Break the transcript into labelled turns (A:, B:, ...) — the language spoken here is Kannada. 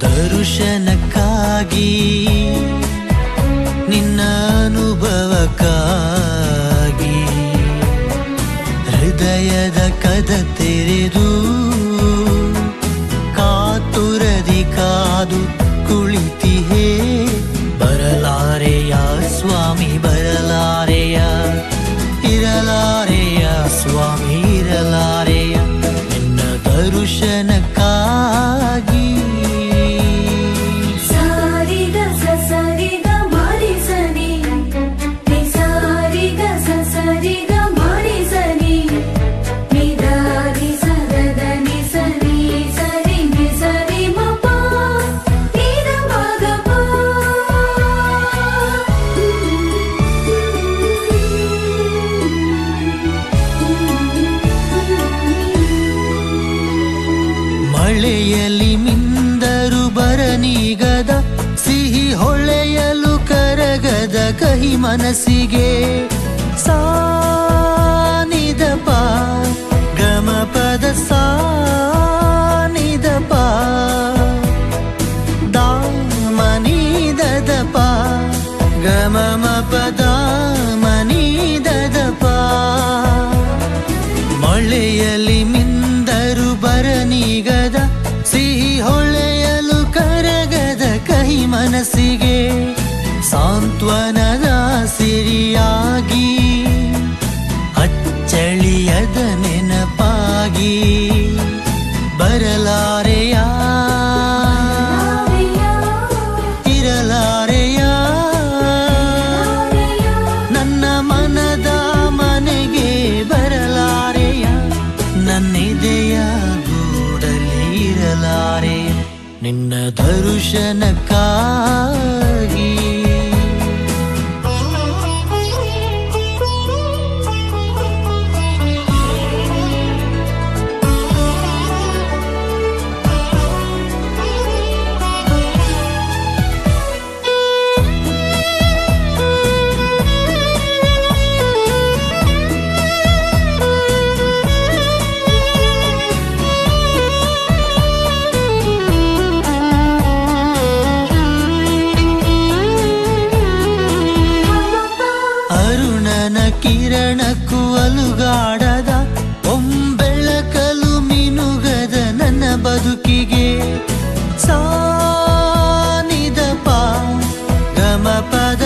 A: ದರ್ಶನಕ್ಕಾಗಿ ನಿನ್ನ ಅನುಭವಕ್ಕಾಗಿ ಹೃದಯದ ಕದ ತೆರೆದು ಕಾತುರದಿ ಕಾದು ಕುಳಿತಿಹೇ ಬರಲಾರೆಯ ಸ್ವಾಮಿ ಬರಲಾರೆಯ ಇರಲಾರೆಯ ಸ್ವಾಮಿ ಇರಲಾರೆಯ ನಿನ್ನ ದರ್ಶನಕ್ಕಾಗಿ ಮಳೆಯಲಿ ಮಿಂದರು ಬರನೀಗದ ಸಿಹಿ ಹೊಳೆಯಲು ಕರಗದ ಕಹಿ ಮನಸ್ಸಿಗೆ ಸಾನಿದಪ ಗಮಪದ ಸಾನಿದಪ ದಾಮನಿದದಪ ಗಮಮಪದ ಮನಿದದಪ ಮಳೆಯಲಿ ಮಿಂದರು ಬರನೀಗದ ಸಿಹಿ ಹೊಳೆಯಲು ಕರಗದ ಕಹಿ ಮನಸ್ಸಿಗೆ ಸಾಂತ್ವನದ ಸಿರಿಯಾಗಿ ಅಚ್ಚಳಿಯದ ನೆನಪಾಗಿ ಬರಲಾರೆಯ ಇರಲಾರೆಯ ನನ್ನ ಮನದ ಮನೆಗೆ ಬರಲಾರೆಯ ನನ್ನಿದೆಯ ಗೂಡಲಿ ಇರಲಾರೆ ನಿನ್ನ ದರ್ಶನಕ್ಕಾಗಿ ಕಿರಣಕ್ಕೂ ಅಲುಗಾಡದ ಒಂಬೆಳಕಲು ಮಿನುಗದ ನನ್ನ ಬದುಕಿಗೆ ಸಾನಿದಪ ಗಮಪದ